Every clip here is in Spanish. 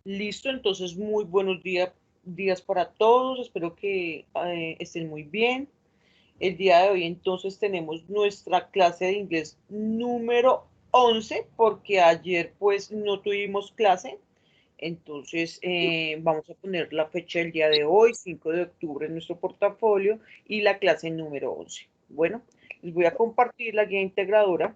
Listo, entonces muy buenos días para todos. Espero que estén muy bien. El día de hoy entonces tenemos nuestra clase de inglés número 11 porque ayer pues no tuvimos clase. Entonces vamos a poner la fecha del día de hoy, 5 de octubre, en nuestro portafolio y la clase número 11. Bueno, les voy a compartir la guía integradora.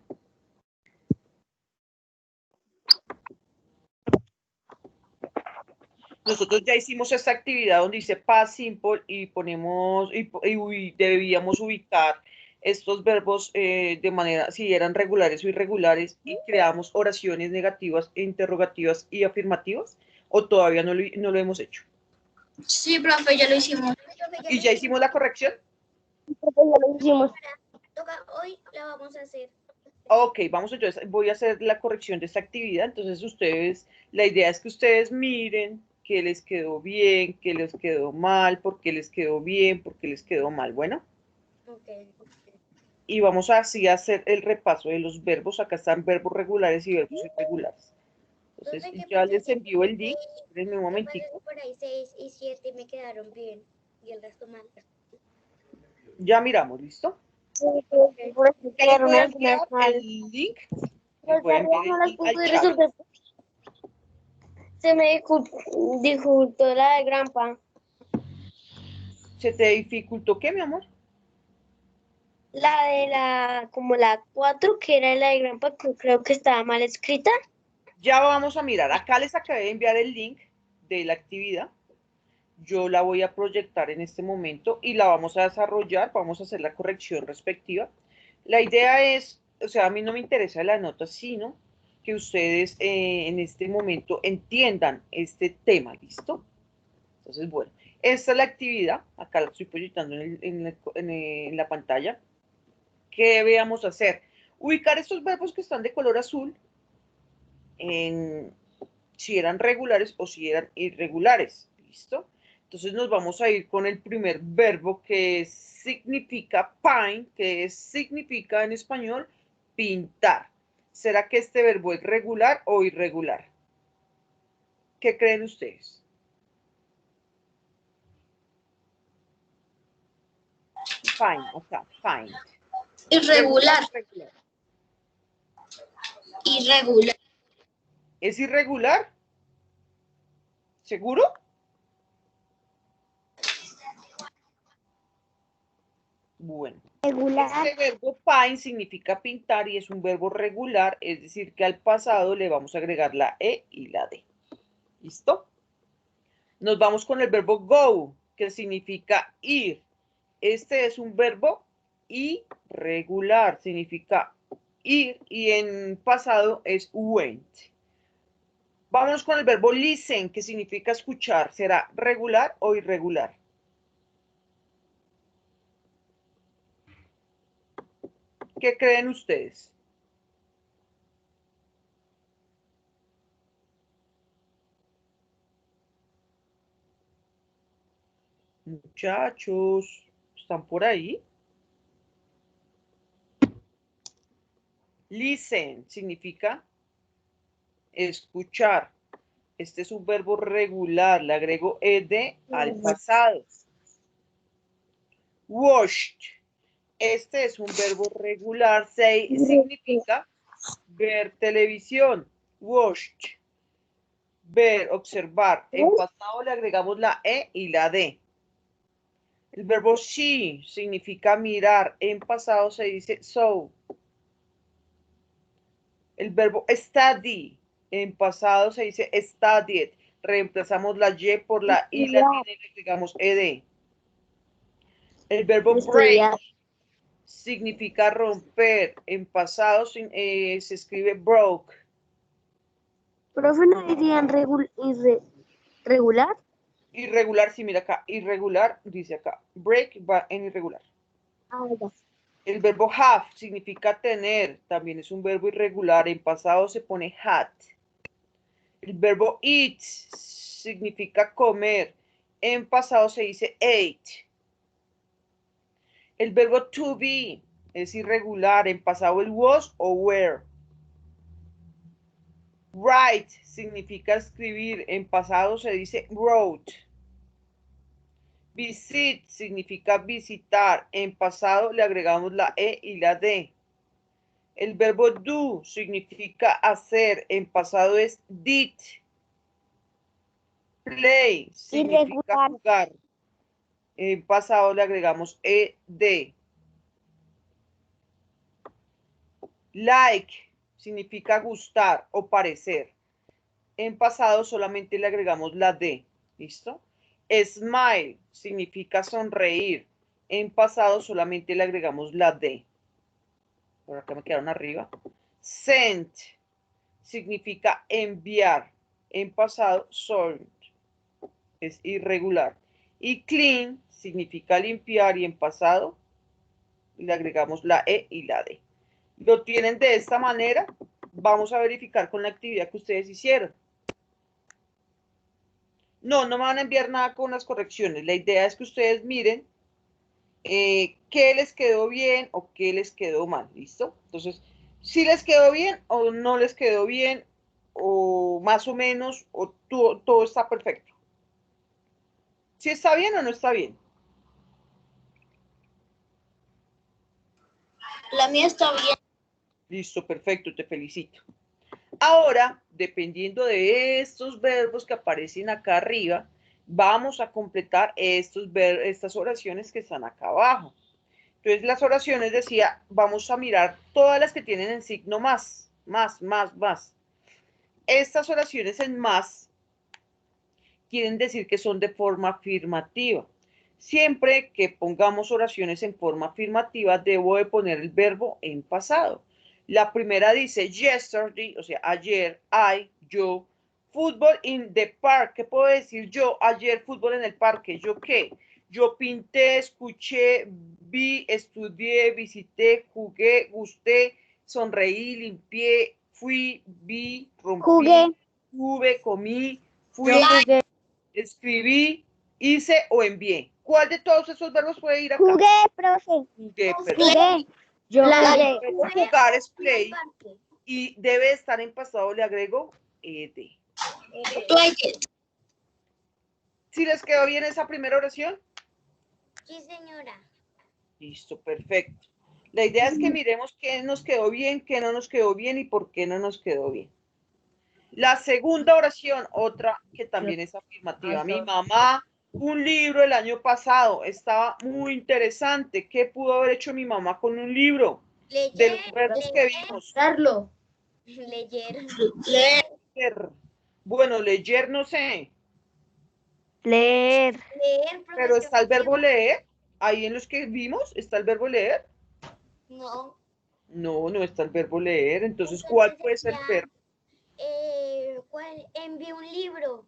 Nosotros ya hicimos esta actividad donde dice past simple y ponemos y debíamos ubicar estos verbos de manera, si eran regulares o irregulares, y creamos oraciones negativas, interrogativas y afirmativas, o todavía no lo hemos hecho. Sí, profe, ya lo hicimos. ¿Y ya hicimos la corrección? Profe, ya lo hicimos. Hoy la vamos a hacer. Ok, voy a hacer la corrección de esta actividad. Entonces la idea es que ustedes miren qué les quedó bien, qué les quedó mal, por qué les quedó bien, por qué les quedó mal. Bueno. Okay. Y vamos así a hacer el repaso de los verbos. Acá están verbos regulares y verbos irregulares. Entonces ya les envío el link. Espérenme un momentico. Por ahí 6 y 7 me quedaron bien y el resto mal. Ya miramos, ¿listo? Ya les voy a enviar el link. Les voy a enviar el link al chat. Se me dificultó la de Grampa. ¿Se te dificultó qué, mi amor? La de como la 4, que era la de Grampa, que creo que estaba mal escrita. Ya vamos a mirar. Acá les acabé de enviar el link de la actividad. Yo la voy a proyectar en este momento y la vamos a desarrollar. Vamos a hacer la corrección respectiva. La idea es, o sea, a mí no me interesa la nota, sino que ustedes en este momento entiendan este tema, ¿listo? Entonces, bueno, esta es la actividad. Acá la estoy proyectando en la pantalla. ¿Qué debíamos hacer? Ubicar estos verbos que están de color azul en si eran regulares o si eran irregulares. ¿Listo? Entonces nos vamos a ir con el primer verbo que significa paint, que significa en español pintar. ¿Será que este verbo es regular o irregular? ¿Qué creen ustedes? Paint, acá, paint. Irregular. Irregular. ¿Es irregular? ¿Seguro? Bueno, Regular. este verbo paint significa pintar y es un verbo regular, es decir, que al pasado le vamos a agregar la E y la D. ¿Listo? Nos vamos con el verbo go, que significa ir. Este es un verbo irregular, significa ir y en pasado es went. Vamos con el verbo listen, que significa escuchar. ¿Será regular o irregular? ¿Qué creen ustedes? Muchachos, ¿están por ahí? Listen significa escuchar. Este es un verbo regular, le agrego ed al pasado. Watched. Este es un verbo regular, significa ver televisión. Watched. Ver, observar. En pasado le agregamos la E y la D. El verbo see significa mirar. En pasado se dice saw. El verbo study. En pasado se dice studied. Reemplazamos la Y por la I latina y le agregamos ed. El verbo break significa romper. En pasado se escribe broke. Profe, ¿no dirían regular? Irregular, sí, mira acá. Irregular, dice acá. Break va en irregular. Ah, ya. El verbo have significa tener. También es un verbo irregular. En pasado se pone had. El verbo eat significa comer. En pasado se dice ate. El verbo to be es irregular. En pasado el was o were. Write significa escribir. En pasado se dice wrote. Visit significa visitar. En pasado le agregamos la E y la D. El verbo do significa hacer. En pasado es did. Play significa jugar. En pasado le agregamos ed. Like significa gustar o parecer. En pasado solamente le agregamos la D. ¿Listo? Smile significa sonreír. En pasado solamente le agregamos la D. Por acá me quedaron arriba. Send significa enviar. En pasado, sent. Es irregular. Y clean significa limpiar y en pasado le agregamos la E y la D. Lo tienen de esta manera. Vamos a verificar con la actividad que ustedes hicieron. No me van a enviar nada con las correcciones. La idea es que ustedes miren qué les quedó bien o qué les quedó mal. ¿Listo? Entonces, si les quedó bien o no les quedó bien o más o menos o todo está perfecto. ¿Si está bien o no está bien? La mía está bien. Listo, perfecto, te felicito. Ahora, dependiendo de estos verbos que aparecen acá arriba, vamos a completar estas oraciones que están acá abajo. Entonces, las oraciones decía, vamos a mirar todas las que tienen el signo más. Estas oraciones en más quieren decir que son de forma afirmativa. Siempre que pongamos oraciones en forma afirmativa, debo de poner el verbo en pasado. La primera dice yesterday, o sea, ayer, yo, football in the park. ¿Qué puedo decir yo? Ayer, fútbol en el parque. ¿Yo qué? Yo pinté, escuché, vi, estudié, visité, jugué, gusté, sonreí, limpié, fui, vi, rompí, tuve, comí, fui, escribí, hice o envié. ¿Cuál de todos esos verbos puede ir acá? Jugué, profe. Jugué, Jugué. Yo jugué. Jugar es play y debe estar en pasado, le agrego ed. ¿Sí les quedó bien esa primera oración? Sí, señora. Listo, perfecto. La idea es que miremos qué nos quedó bien, qué no nos quedó bien y por qué no nos quedó bien. La segunda oración, otra que también es afirmativa. Mi mamá, un libro el año pasado, estaba muy interesante. ¿Qué pudo haber hecho mi mamá con un libro? De los verbos que vimos. Leer. Bueno, leer no sé, Leer. pero está el verbo leer. Ahí en los que vimos está el verbo leer. No. No está el verbo leer. Entonces, ¿cuál puede ser el verbo? Envié un libro.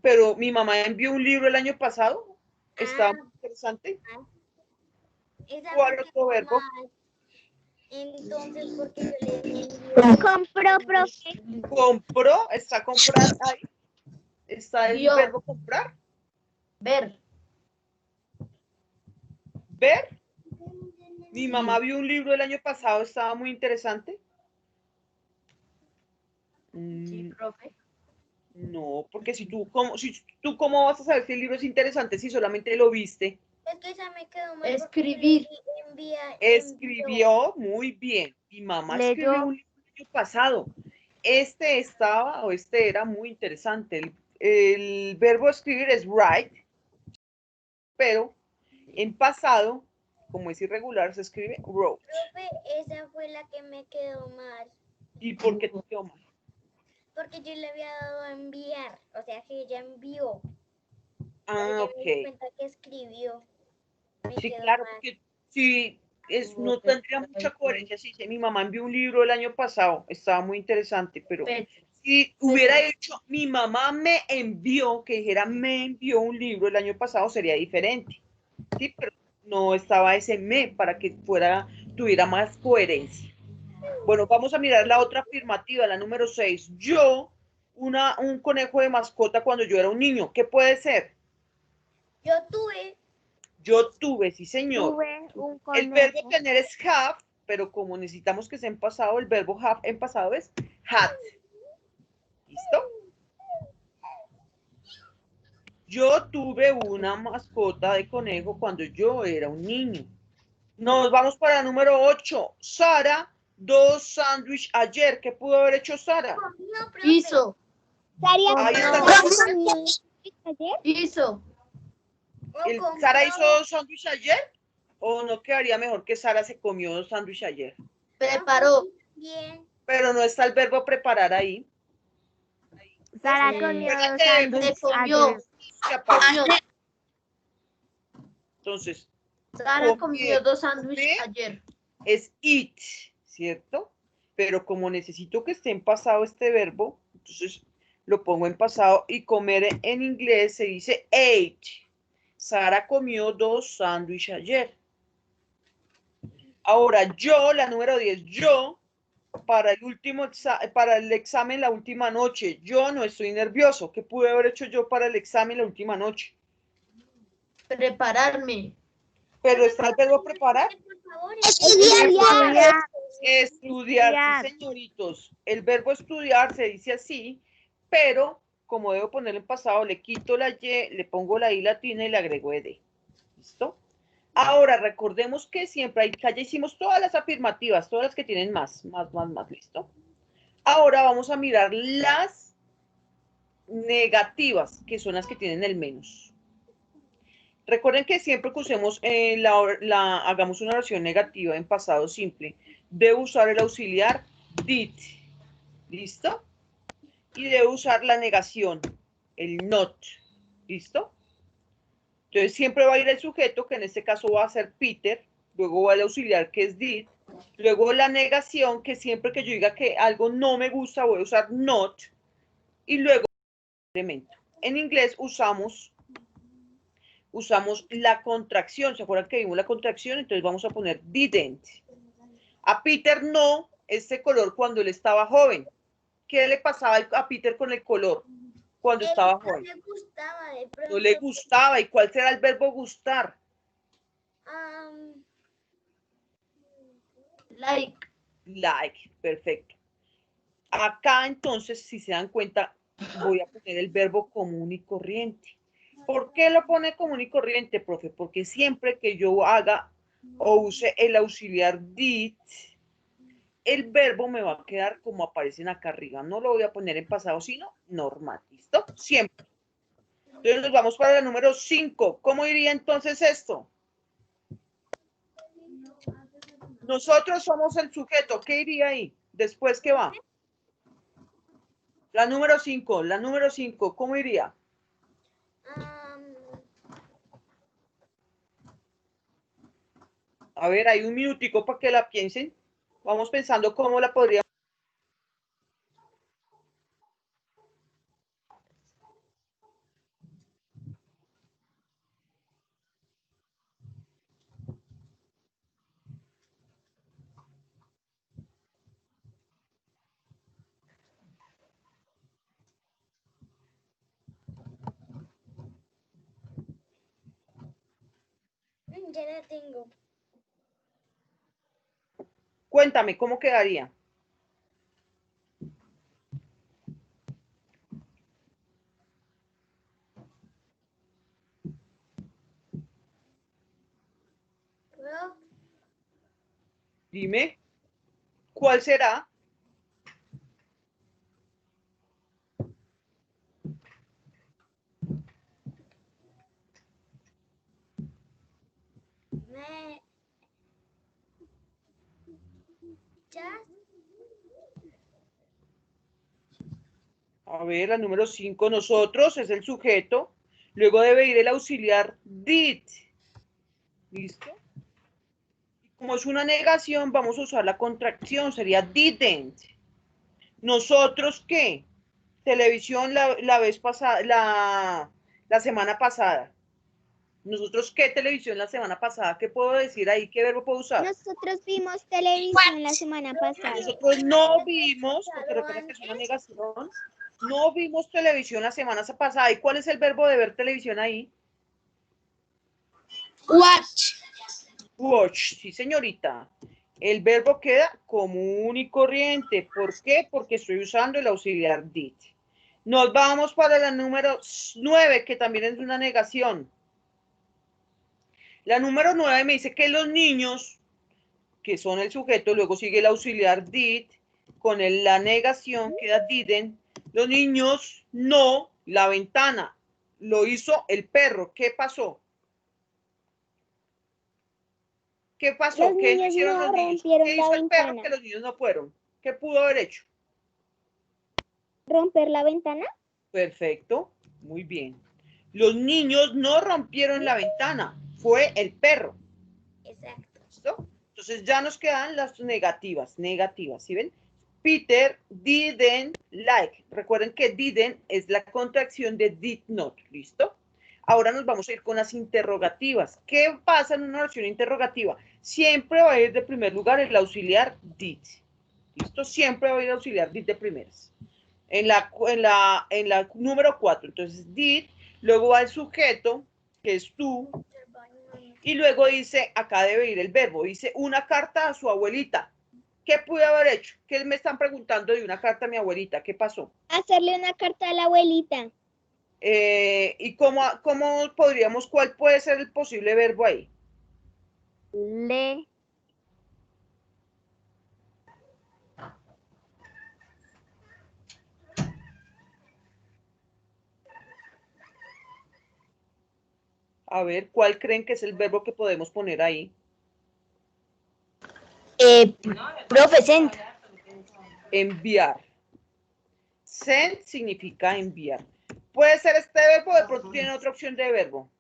Pero mi mamá envió un libro el año pasado. Estaba muy interesante. ¿Cuál otro verbo? Entonces, porque yo le envié. Compró, profe. Compró, está comprar ahí. Está el verbo comprar. Ver. Ver. Mi mamá vio un libro el año pasado, estaba muy interesante. Sí, profe. No, porque si tú cómo vas a saber si el libro es interesante si solamente lo viste. Es que esa me quedó mal. Escribir. Escribió muy bien. Mi mamá escribió un libro el año pasado. Este era muy interesante. El verbo escribir es write, pero en pasado, como es irregular, se escribe wrote. Profe, esa fue la que me quedó mal. ¿Y por qué te quedó mal? Porque yo le había dado a enviar, o sea que ella envió. Ah, Me di ok. cuenta que escribió. Sí, claro, porque si no tendría mucha coherencia si dice mi mamá envió un libro el año pasado, estaba muy interesante, pero si hubiera dicho mi mamá me envió, que dijera me envió un libro el año pasado, sería diferente. Sí, pero no estaba ese me para que tuviera más coherencia. Bueno, vamos a mirar la otra afirmativa, la número 6. Yo, un conejo de mascota cuando yo era un niño, ¿qué puede ser? Yo tuve. Yo tuve, sí señor. Tuve un conejo. El verbo tener es have, pero como necesitamos que sea en pasado, el verbo have en pasado es had. ¿Listo? Yo tuve una mascota de conejo cuando yo era un niño. Nos vamos para el número 8. Sara, 2 sándwiches ayer. ¿Qué pudo haber hecho Sara? No, profe. Hizo. Ahí está. Hizo. ¿Sara hizo 2 sándwiches ayer? ¿O no quedaría mejor que Sara se comió 2 sándwiches ayer? Preparó. Bien. Pero no está el verbo preparar ahí. Sara comió ¿Verdad dos que sándwiches Se comió. ayer. se aparece? Comió. Entonces, Sara comió 2 sándwiches ¿sí? ayer. es eat, ¿cierto? Pero como necesito que esté en pasado este verbo, entonces lo pongo en pasado y comer en inglés se dice ate. Sara comió 2 sándwiches ayer. Ahora yo, la número 10, yo, para el examen la última noche, yo no estoy nervioso. ¿Qué pude haber hecho yo para el examen la última noche? Prepararme. Pero está el verbo preparar. Por favor, Estudiar. Estudiar, sí, señoritos. El verbo estudiar se dice así, pero como debo ponerlo en pasado, le quito la Y, le pongo la I latina y le agrego ED. ¿Listo? Ahora, recordemos que siempre hay, ya hicimos todas las afirmativas, todas las que tienen más, ¿listo? Ahora vamos a mirar las negativas, que son las que tienen el menos. Recuerden que siempre que usemos, hagamos una oración negativa en pasado simple, debe usar el auxiliar did. ¿Listo? Y debe usar la negación, el not. ¿Listo? Entonces siempre va a ir el sujeto, que en este caso va a ser Peter, luego va el auxiliar, que es did, luego la negación, que siempre que yo diga que algo no me gusta, voy a usar not, y luego el elemento. En inglés usamos la contracción. ¿Se acuerdan que vimos la contracción? Entonces vamos a poner didn't. A Peter no, este color cuando él estaba joven. ¿Qué le pasaba a Peter con el color cuando estaba joven? No le gustaba de pronto. No le gustaba. ¿Y cuál será el verbo gustar? Like. Like. Perfecto. Acá entonces, si se dan cuenta, voy a poner el verbo común y corriente. ¿Por qué lo pone común y corriente, profe? Porque siempre que yo haga o use el auxiliar did, el verbo me va a quedar como aparecen acá arriba. No lo voy a poner en pasado, sino normal. ¿Listo? Siempre. Entonces nos vamos para la número 5. ¿Cómo iría entonces esto? Nosotros somos el sujeto. ¿Qué iría ahí? Después, ¿qué va? La número 5. La número 5. ¿Cómo iría? A ver, hay un minutico para que la piensen. Vamos pensando cómo la podríamos. Ya la tengo. Cuéntame, ¿cómo quedaría? Dime, ¿cuál será? A ver, la número 5, nosotros es el sujeto. Luego debe ir el auxiliar did. ¿Listo? Y como es una negación, vamos a usar la contracción, sería didn't. ¿Nosotros qué? Televisión la vez pasada, la semana pasada. ¿Nosotros qué televisión la semana pasada? ¿Qué puedo decir ahí? ¿Qué verbo puedo usar? Nosotros vimos televisión la semana pasada. Nosotros no vimos, porque recuerda que es una negación, no vimos televisión la semana pasada. ¿Y cuál es el verbo de ver televisión ahí? Watch. Watch, sí señorita. El verbo queda común y corriente. ¿Por qué? Porque estoy usando el auxiliar did. Nos vamos para la número 9, que también es una negación. La número 9 me dice que los niños, que son el sujeto, luego sigue el auxiliar did, con la negación queda didn't. Los niños no, la ventana, lo hizo el perro. ¿Qué pasó? ¿Qué pasó? Los ¿Qué niños hicieron no los niños? rompieron ¿Qué la hizo el perro ventana. que los niños no fueron? ¿Qué pudo haber hecho? ¿Romper la ventana? Perfecto, muy bien. Los niños no rompieron la ventana, fue el perro. Exacto. ¿Listo? Entonces ya nos quedan las negativas, ¿sí ven? Peter didn't like. Recuerden que didn't es la contracción de did not, ¿listo? Ahora nos vamos a ir con las interrogativas. ¿Qué pasa en una oración interrogativa? Siempre va a ir de primer lugar el auxiliar did. ¿Listo? Siempre va a ir el auxiliar did de primeras. En la número 4, entonces did, luego va el sujeto, que es tú, y luego dice, acá debe ir el verbo, dice una carta a su abuelita. ¿Qué pude haber hecho? ¿Qué me están preguntando de una carta a mi abuelita? ¿Qué pasó? Hacerle una carta a la abuelita. ¿Y cómo podríamos, cuál puede ser el posible verbo ahí? Le. A ver, ¿cuál creen que es el verbo que podemos poner ahí? Profe, send. Enviar. Send significa enviar. Puede ser este verbo, de pronto tiene otra opción de verbo.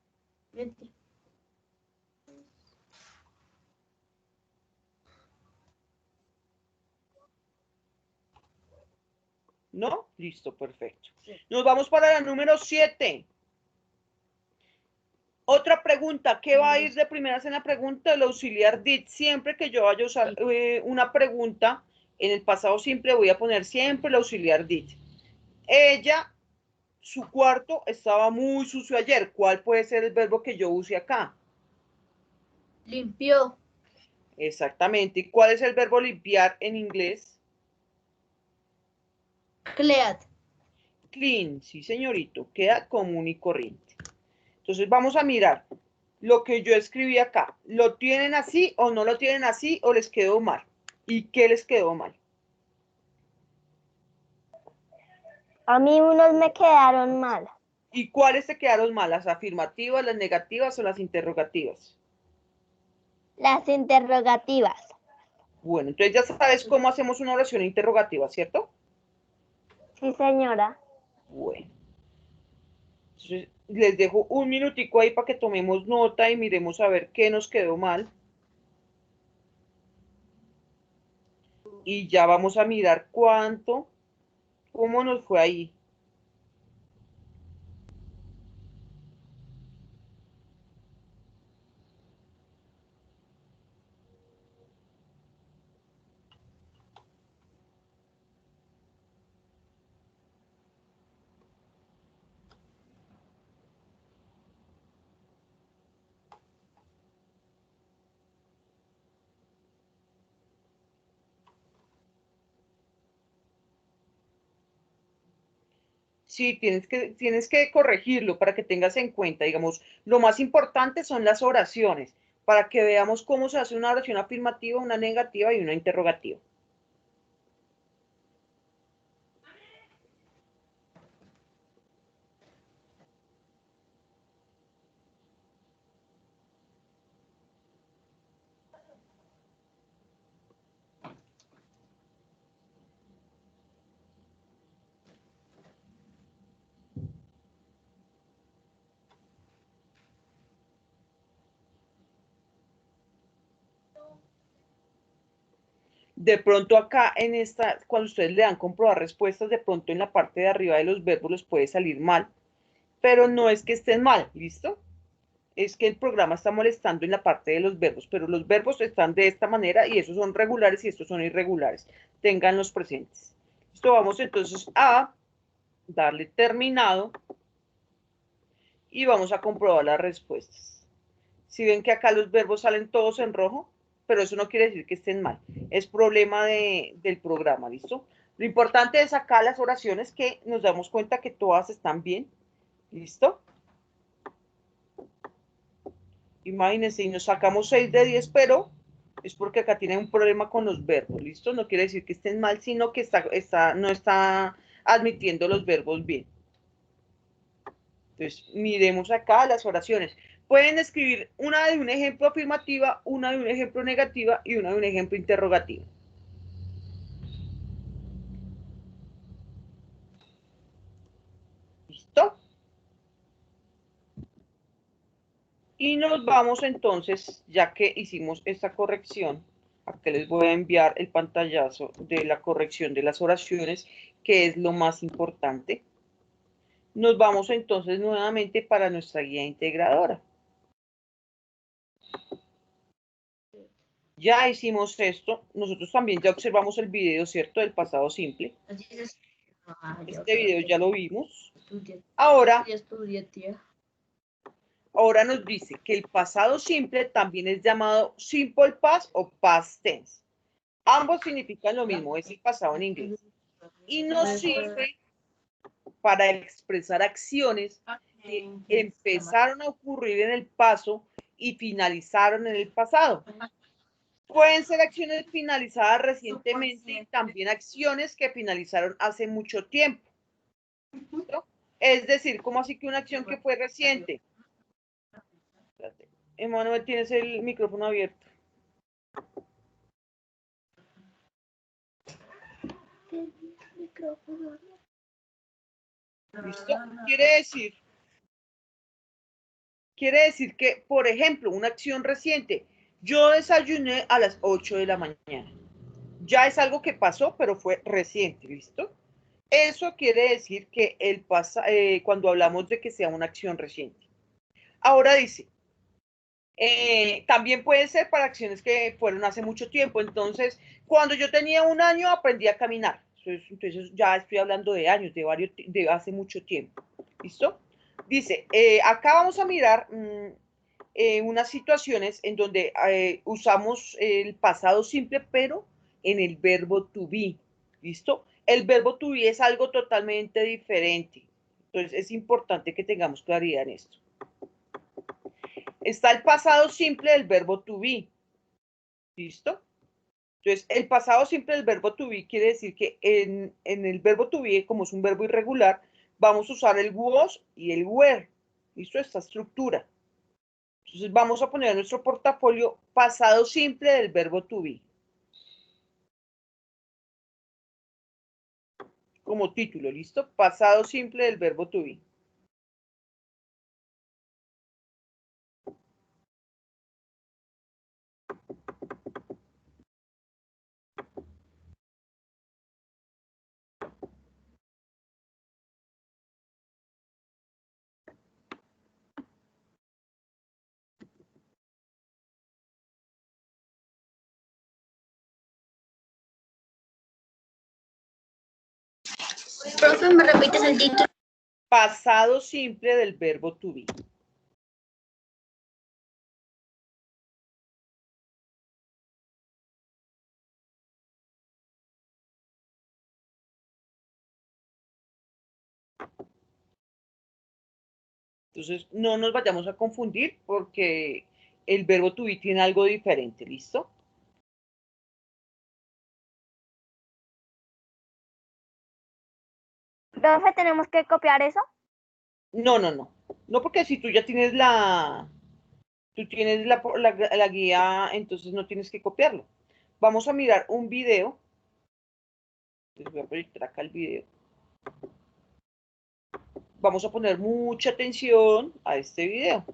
¿No? Listo, perfecto. Nos vamos para la número 7. Otra pregunta, ¿qué va a ir de primeras en la pregunta? El auxiliar did. Siempre que yo vaya a usar una pregunta, en el pasado simple voy a poner siempre el auxiliar did. Ella, su cuarto estaba muy sucio ayer. ¿Cuál puede ser el verbo que yo use acá? Limpió. Exactamente. ¿Y cuál es el verbo limpiar en inglés? Clean. Clean, sí señorito, queda común y corriente. Entonces vamos a mirar lo que yo escribí acá. ¿Lo tienen así o no lo tienen así o les quedó mal? ¿Y qué les quedó mal? A mí unos me quedaron mal. ¿Y cuáles te quedaron mal? ¿Las afirmativas, las negativas o las interrogativas? Las interrogativas. Bueno, entonces ya sabes cómo hacemos una oración interrogativa, ¿cierto? Sí, señora. Bueno. Entonces les dejo un minutico ahí para que tomemos nota y miremos a ver qué nos quedó mal. Y ya vamos a mirar cómo nos fue ahí. Sí, tienes que corregirlo para que tengas en cuenta, digamos, lo más importante son las oraciones, para que veamos cómo se hace una oración afirmativa, una negativa y una interrogativa. De pronto acá en esta, cuando ustedes le dan comprobar respuestas, de pronto en la parte de arriba de los verbos les puede salir mal, pero no es que estén mal, ¿listo? Es que el programa está molestando en la parte de los verbos, pero los verbos están de esta manera y esos son regulares y estos son irregulares. Ténganlos presentes. Listo, vamos entonces a darle terminado y vamos a comprobar las respuestas. Si ven que acá los verbos salen todos en rojo, pero eso no quiere decir que estén mal. Es problema del programa, ¿listo? Lo importante es acá las oraciones que nos damos cuenta que todas están bien. ¿Listo? Imagínense, y nos sacamos 6 de 10, pero es porque acá tiene un problema con los verbos. ¿Listo? No quiere decir que estén mal, sino que no está admitiendo los verbos bien. Entonces, miremos acá las oraciones. Pueden escribir una de un ejemplo afirmativa, una de un ejemplo negativa y una de un ejemplo interrogativo. ¿Listo? Y nos vamos entonces, ya que hicimos esta corrección, acá les voy a enviar el pantallazo de la corrección de las oraciones, que es lo más importante. Nos vamos entonces nuevamente para nuestra guía integradora. Ya hicimos esto, nosotros también ya observamos el video, ¿cierto? Del pasado simple. Este video ya lo vimos. Ahora nos dice que el pasado simple también es llamado simple past o past tense. Ambos significan lo mismo, es el pasado en inglés. Y nos sirve para expresar acciones que empezaron a ocurrir en el pasado y finalizaron en el pasado. Pueden ser acciones finalizadas recientemente y también acciones que finalizaron hace mucho tiempo. ¿No? Es decir, ¿cómo así que una acción que fue reciente? Emanuel, tienes el micrófono abierto. ¿Listo? Quiere decir que, por ejemplo, una acción reciente, yo desayuné a las 8 de la mañana. Ya es algo que pasó, pero fue reciente, ¿listo? Eso quiere decir que cuando hablamos de que sea una acción reciente. Ahora dice, también puede ser para acciones que fueron hace mucho tiempo. Entonces, cuando yo tenía 1 año, aprendí a caminar. Entonces ya estoy hablando de años, de hace mucho tiempo. ¿Listo? Dice, acá vamos a mirar unas situaciones en donde usamos el pasado simple, pero en el verbo to be. ¿Listo? El verbo to be es algo totalmente diferente. Entonces, es importante que tengamos claridad en esto. Está el pasado simple del verbo to be. ¿Listo? Entonces, el pasado simple del verbo to be quiere decir que en el verbo to be, como es un verbo irregular, vamos a usar el was y el were. ¿Listo? Esta estructura. Entonces, vamos a poner en nuestro portafolio pasado simple del verbo to be. Como título, ¿listo? Pasado simple del verbo to be. Profe, ¿me repites el título? Pasado simple del verbo to be. Entonces, no nos vayamos a confundir porque el verbo to be tiene algo diferente, ¿listo? Profe, ¿tenemos que copiar eso? No, no, no. No, porque si tú ya tienes la guía, entonces no tienes que copiarlo. Vamos a mirar un video. Les voy a proyectar acá el video. Vamos a poner mucha atención a este video.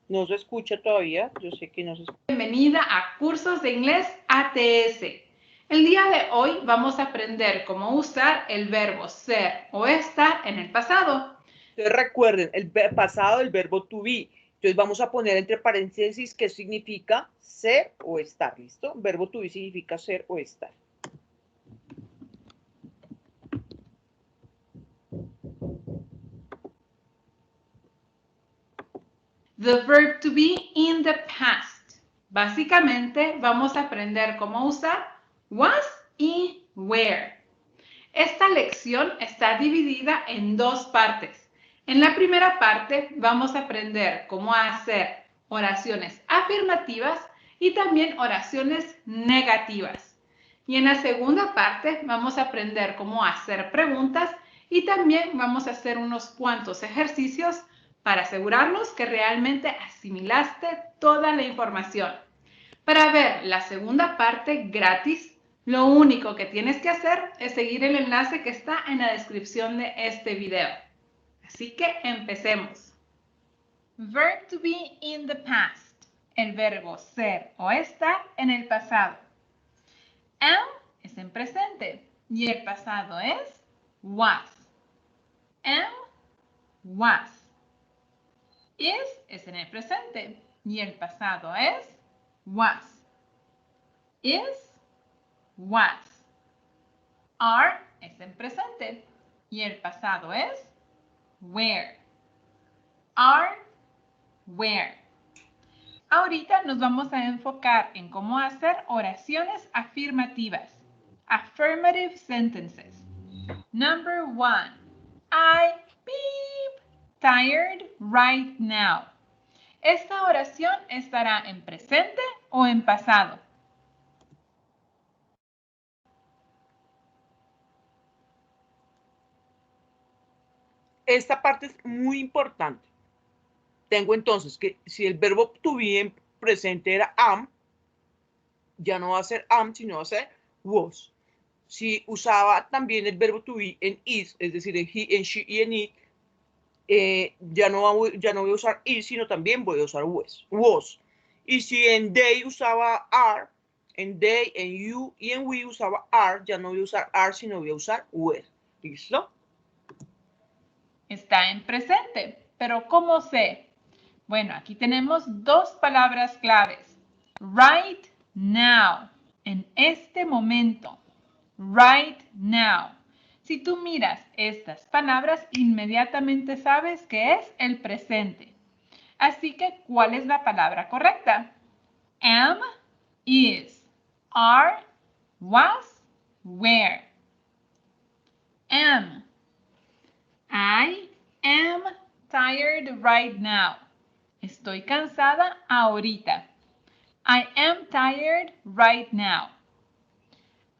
No se escucha todavía, yo sé que no se escucha. Bienvenida a Cursos de Inglés ATS. El día de hoy vamos a aprender cómo usar el verbo ser o estar en el pasado. Entonces recuerden, el pasado del verbo to be. Entonces vamos a poner entre paréntesis qué significa ser o estar, ¿listo? Verbo to be significa ser o estar. The verb to be in the past. Básicamente vamos a aprender cómo usar was y where. Esta lección está dividida en dos partes. En la primera parte vamos a aprender cómo hacer oraciones afirmativas y también oraciones negativas. Y en la segunda parte vamos a aprender cómo hacer preguntas y también vamos a hacer unos cuantos ejercicios para asegurarnos que realmente asimilaste toda la información. Para ver la segunda parte gratis, lo único que tienes que hacer es seguir el enlace que está en la descripción de este video. Así que empecemos. Verb to be in the past. El verbo ser o estar en el pasado. Am es en presente y el pasado es was. Am, was. Es en el presente y el pasado es was. Is, was. Are es en presente y el pasado es were. Are, were. Ahorita nos vamos a enfocar en cómo hacer oraciones afirmativas. Affirmative sentences. Number 1. I beep tired right now. Esta oración estará en presente o en pasado. Esta parte es muy importante. Tengo entonces que si el verbo to be en presente era am, ya no va a ser am, sino va a ser was. Si usaba también el verbo to be en is, es decir, en he, en she y en it, ya no voy a usar is, sino también voy a usar was. Y si en they usaba are, en they, en you y en we usaba are, ya no voy a usar are, sino voy a usar were. ¿Listo? Está en presente, pero ¿cómo sé? Bueno, aquí tenemos dos palabras claves. Right now, en este momento. Right now. Si tú miras estas palabras, inmediatamente sabes que es el presente. Así que, ¿cuál es la palabra correcta? Am, is, are, was, were. Am. I am tired right now. Estoy cansada ahorita. I am tired right now.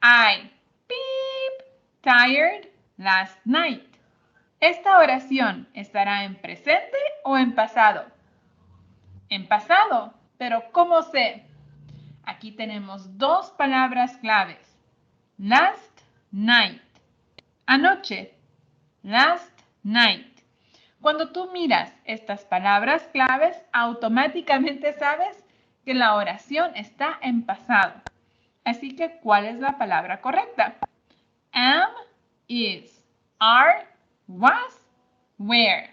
I beep tired last night. Esta oración estará en presente o en pasado. En pasado, pero ¿cómo sé? Aquí tenemos dos palabras claves. Last night. Anoche. Last night. Cuando tú miras estas palabras claves, automáticamente sabes que la oración está en pasado. Así que, ¿cuál es la palabra correcta? Am, is, are, was, were.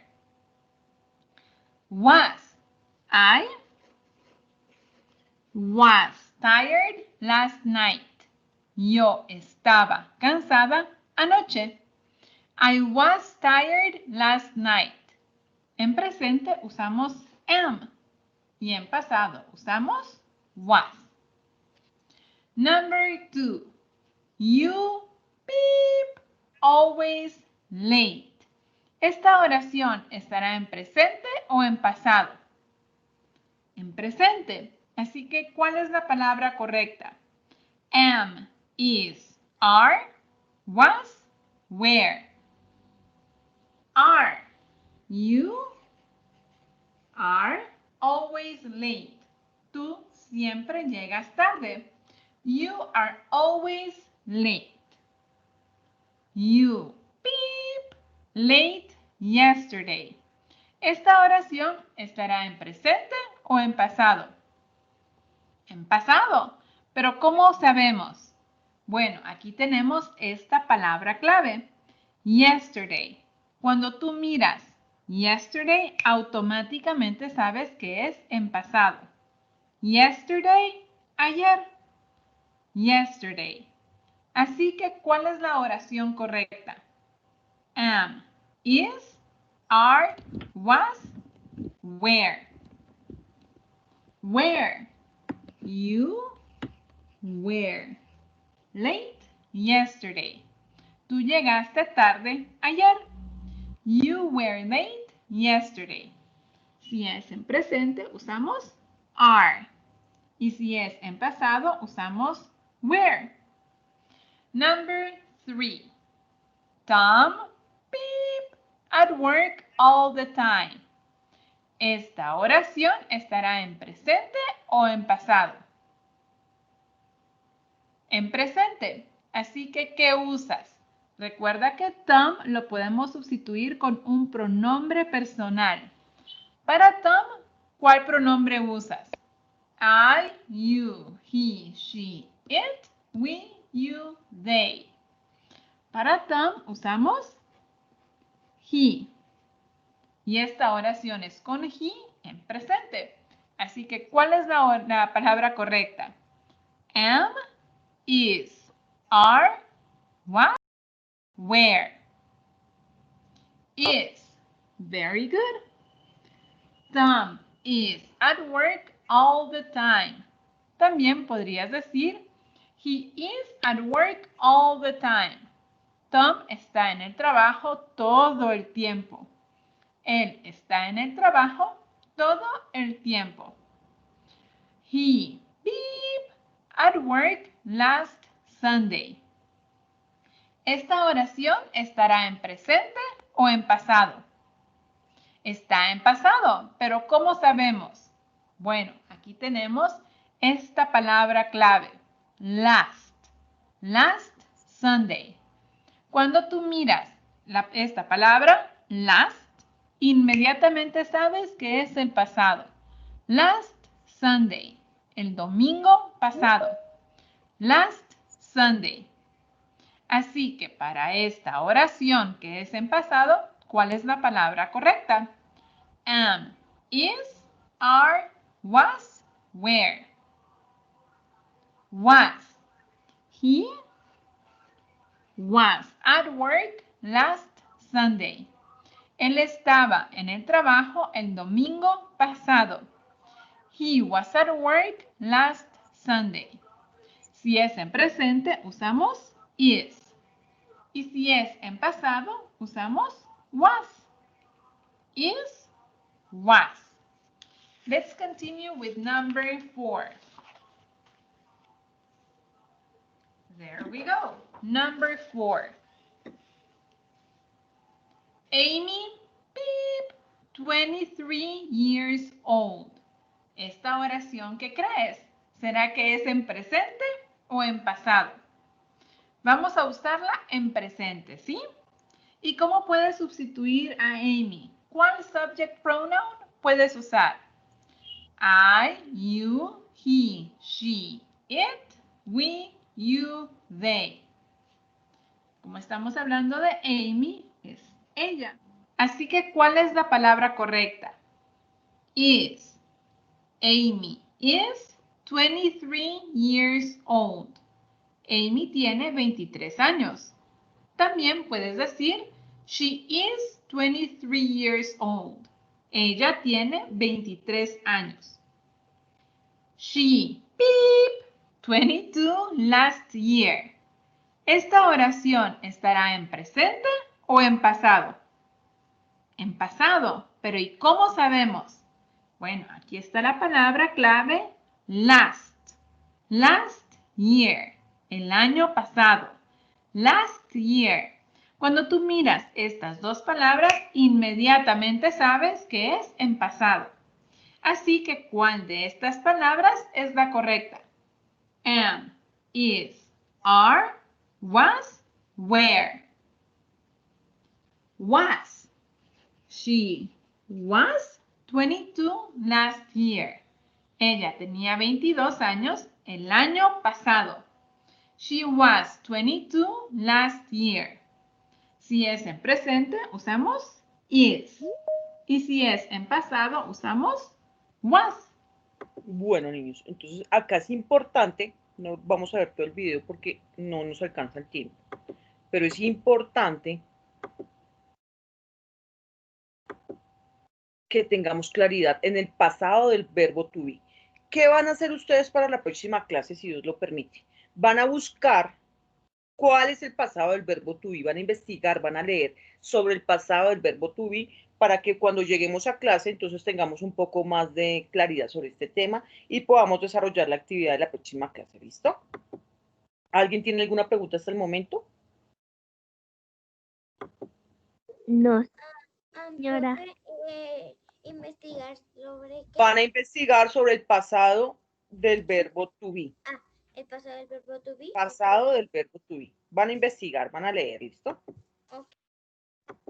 Was. I was tired last night. Yo estaba cansada anoche. I was tired last night. En presente usamos am y en pasado usamos was. Number 2. You beep always late. Esta oración estará en presente o en pasado. En presente. Así que, ¿cuál es la palabra correcta? Am, is, are, was, were. Are. You are always late. Tú siempre llegas tarde. You are always late. You beep late yesterday. Esta oración estará en presente o en pasado. En pasado. Pero ¿cómo sabemos? Bueno, aquí tenemos esta palabra clave. Yesterday. Cuando tú miras yesterday, automáticamente sabes que es en pasado. Yesterday, ayer. Yesterday. Así que, ¿cuál es la oración correcta? Am, is, are, was, where. Where? You were late yesterday. Tú llegaste tarde ayer. You were late yesterday. Si es en presente, usamos are. Y si es en pasado, usamos were. Number 3. Tom, beep, at work all the time. Esta oración estará en presente o en pasado. En presente. Así que, ¿qué usas? Recuerda que Tom lo podemos sustituir con un pronombre personal. Para Tom, ¿cuál pronombre usas? I, you, he, she, it, we, you, they. Para Tom usamos he. Y esta oración es con he en presente. Así que, ¿cuál es la palabra correcta? Am, is, are, was, where. Is. Very good. Tom is at work all the time. También podrías decir, he is at work all the time. Tom está en el trabajo todo el tiempo. Él está en el trabajo todo el tiempo. He, beep, at work last Sunday. Esta oración estará en presente o en pasado. Está en pasado, pero ¿cómo sabemos? Bueno, aquí tenemos esta palabra clave, last. Last Sunday. Cuando tú miras esta palabra, last, inmediatamente sabes que es el pasado. Last Sunday, el domingo pasado. Last Sunday. Así que para esta oración que es en pasado, ¿cuál es la palabra correcta? Am, is, are, was, where. Was. He was at work last Sunday. Él estaba en el trabajo el domingo pasado. He was at work last Sunday. Si es en presente, usamos is. Y si es en pasado, usamos was. Is, was. Let's continue with number 4. There we go. Number 4. Amy, beep, 23 years old. Esta oración, ¿qué crees? ¿Será que es en presente o en pasado? Vamos a usarla en presente, ¿sí? ¿Y cómo puedes sustituir a Amy? ¿Cuál subject pronoun puedes usar? I, you, he, she, it, we, you, they. Como estamos hablando de Amy, es ella. Así que, ¿cuál es la palabra correcta? Is. Amy is 23 years old. Amy tiene 23 años. También puedes decir, she is 23 years old. Ella tiene 23 años. She, beep, 22 last year. ¿Esta oración estará en presente o en pasado? En pasado. Pero ¿y cómo sabemos? Bueno, aquí está la palabra clave last. Last year. El año pasado. Last year. Cuando tú miras estas dos palabras, inmediatamente sabes que es en pasado. Así que, ¿cuál de estas palabras es la correcta? Am, is, are, was, where. Was. She was 22 last year. Ella tenía 22 años el año pasado. She was 22 last year. Si es en presente, usamos is. Y si es en pasado, usamos was. Bueno, niños, entonces acá es importante, no vamos a ver todo el video porque no nos alcanza el tiempo, pero es importante que tengamos claridad en el pasado del verbo to be. ¿Qué van a hacer ustedes para la próxima clase, si Dios lo permite? Van a buscar cuál es el pasado del verbo to be, van a investigar, van a leer sobre el pasado del verbo to be para que cuando lleguemos a clase entonces tengamos un poco más de claridad sobre este tema y podamos desarrollar la actividad de la próxima clase. ¿Listo? ¿Alguien tiene alguna pregunta hasta el momento? No, Ah, Señora. profe, investigar sobre qué. Van a investigar sobre el pasado del verbo to be. El pasado del verbo to be. Pasado del verbo to be. Van a investigar, van a leer, ¿listo? Ok.